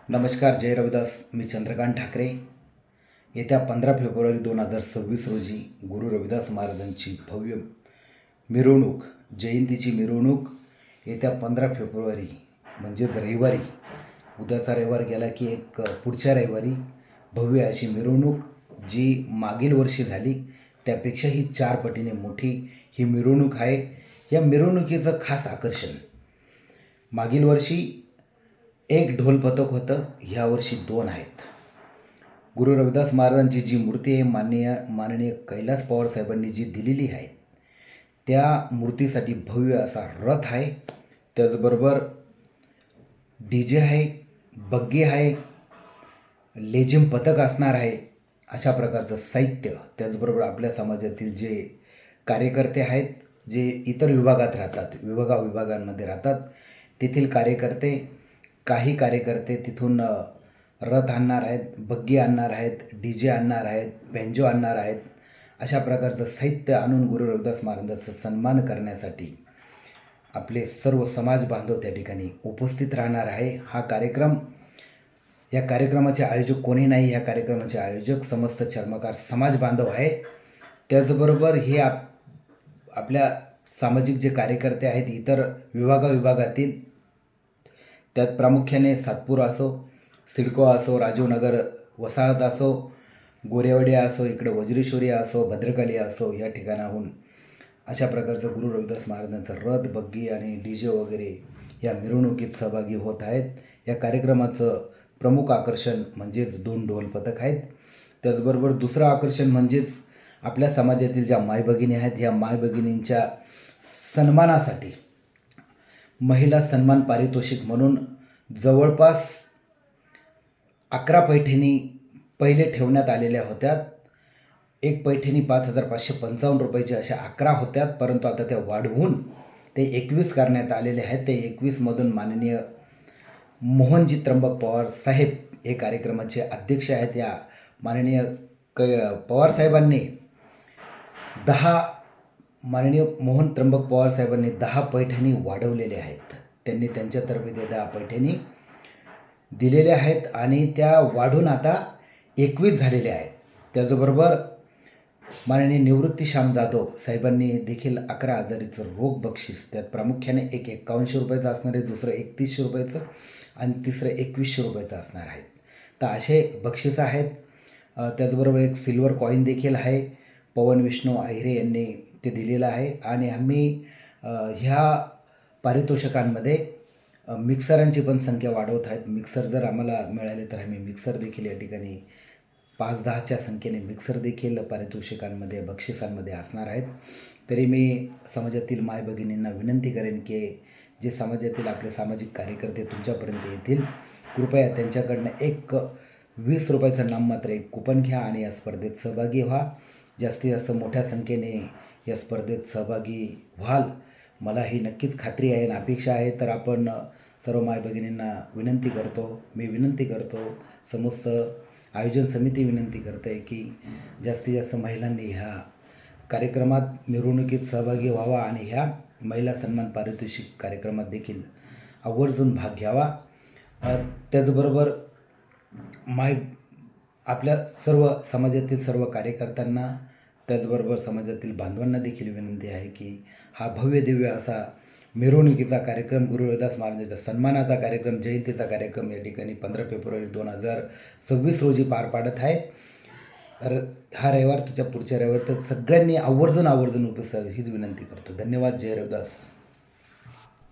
नमस्कार. जय रविदास. मी चंद्रकांत ठाकरे. येत्या 15 फेब्रुवारी 2026 रोजी गुरु रविदास महाराजांची भव्य मिरवणूक, जयंतीची मिरवणूक येत्या 15 फेब्रुवारी म्हणजेच रविवारी, उद्याचा रविवार गेला की एक पुढच्या रविवारी भव्य अशी मिरवणूक, जी मागील वर्षी झाली त्यापेक्षाही 4 पटीने मोठी ही मिरवणूक आहे. या मिरवणुकीचं खास आकर्षण, मागील वर्षी एक ढोल पथक होतं, ह्यावर्षी 2 आहेत. गुरु रविदास महाराजांची जी मूर्ती आहे, माननीय कैलास पवार साहेबांनी जी दिलेली आहे, त्या मूर्तीसाठी भव्य असा रथ आहे. त्याचबरोबर DJ आहे, बग्गी आहे, लेझिम पथक असणार आहे. अशा प्रकारचं साहित्य, त्याचबरोबर आपल्या समाजातील जे कार्यकर्ते आहेत, जे इतर विभागात राहतात, विभागांमध्ये राहतात, तेथील कार्यकर्ते, काही कार्यकर्ते तिथून रथ आणणार आहेत, बग्गी आणणार आहेत, DJ आणणार आहेत, बँजो आणणार आहेत. अशा प्रकारचं साहित्य आणून गुरु रविदास महाराजांचा सन्मान करण्यासाठी आपले सर्व समाज बांधव त्या ठिकाणी उपस्थित राहणार आहे. या कार्यक्रमाचे आयोजक कोणी नाही, या कार्यक्रमाचे आयोजक समस्त चर्मकार समाज बांधव आहे. त्याचबरोबर हे आपल्या सामाजिक जे कार्यकर्ते आहेत, इतर विभागातील, त्यात प्रामुख्याने सातपुरा असो, सिडको असो, राजीवनगर वसाहत असो, गोरेवाडी असो, इकडे वज्रेश्वरी असो, भद्रकाली असो, या ठिकाणाहून अशा प्रकारचं गुरु रविदास महाराजांचं रथ, बग्गी आणि DJ वगैरे या मिरवणुकीत सहभागी होत आहेत. या कार्यक्रमाचं प्रमुख आकर्षण म्हणजेच 2 ढोल पथक आहेत. त्याचबरोबर दुसरं आकर्षण म्हणजेच आपल्या समाजातील ज्या मायभगिनी आहेत, ह्या मायभगिनींच्या सन्मानासाठी महिला सन्मान पारितोषिक म्हणून जवळपास 11 पैठणी पहिले ठेवण्यात आलेल्या होत्या. एक पैठणी 5,555 रुपयाची अशा 11 होत्या, परंतु आता त्या वाढवून ते 21 करण्यात आलेले आहेत. ते 21मधून माननीय मोहनजी त्र्यंबक पवार साहेब हे कार्यक्रमाचे अध्यक्ष आहेत. या माननीय पवार साहेबांनी माननीय मोहन त्र्यंबक पवार साहेबांनी 10 पैठणी वाढवलेल्या आहेत. त्यांनी त्यांच्यातर्फे ते 10 पैठणी दिलेल्या आहेत आणि त्या वाढून आता 21 झालेल्या आहेत. त्याचबरोबर माननीय निवृत्ती श्याम जाधव साहेबांनी देखील 11,000चं रोख बक्षीस, त्यात प्रामुख्याने एक 51 रुपयाचं असणार आहे, दुसरं 3100 रुपयाचं आणि तिसरं 2100 रुपयाचं असणार आहे. तर असे बक्षीस आहेत. त्याचबरोबर एक सिल्वर कॉईन देखील आहे. पवन विष्णू आहिरे यांनी ते दिलेलं आहे. आणि आम्ही ह्या पारितोषिकांमध्ये मिक्सरांची पण संख्या वाढवत आहेत. मिक्सर जर आम्हाला मिळाले तर आम्ही मिक्सर देखील या ठिकाणी 5-10च्या संख्येने मिक्सर देखील पारितोषिकांमध्ये, बक्षिसांमध्ये असणार आहेत. तरी मी समाजातील मायभगिनींना विनंती करेन की जे समाजातील आपले सामाजिक कार्यकर्ते तुमच्यापर्यंत येतील, कृपया त्यांच्याकडनं एक 20 रुपयाचं नाममात्र एक कुपन घ्या आणि या स्पर्धेत सहभागी व्हा. जास्तीत जास्त मोठ्या संख्येने या स्पर्धेत सहभागी व्हाल, मला ही नक्कीच खात्री आहे आणि अपेक्षा आहे. तर आपण सर्व मायभगिनींना विनंती करतो, समस्त आयोजन समिती विनंती करते की जास्तीत जास्त महिलांनी ह्या कार्यक्रमात, मिरवणुकीत सहभागी व्हावा आणि ह्या महिला सन्मान पारितोषिक कार्यक्रमात देखील आवर्जून भाग घ्यावा. त्याचबरोबर आपल्या सर्व समाजातील सर्व कार्यकर्त्यांना, त्याचबरोबर समाजातील बांधवांना देखील विनंती आहे की हा भव्य दिव्य असा मिरवणुकीचा कार्यक्रम, गुरु रविदास महाराजांच्या सन्मानाचा कार्यक्रम, जयंतीचा कार्यक्रम या ठिकाणी 15 फेब्रुवारी 2026 रोजी पार पाडत आहे. हा रविवार तुझ्या पुढच्या रविवार, तर सगळ्यांनी आवर्जून उपस्थित हीच विनंती करतो. धन्यवाद. जय रविदास.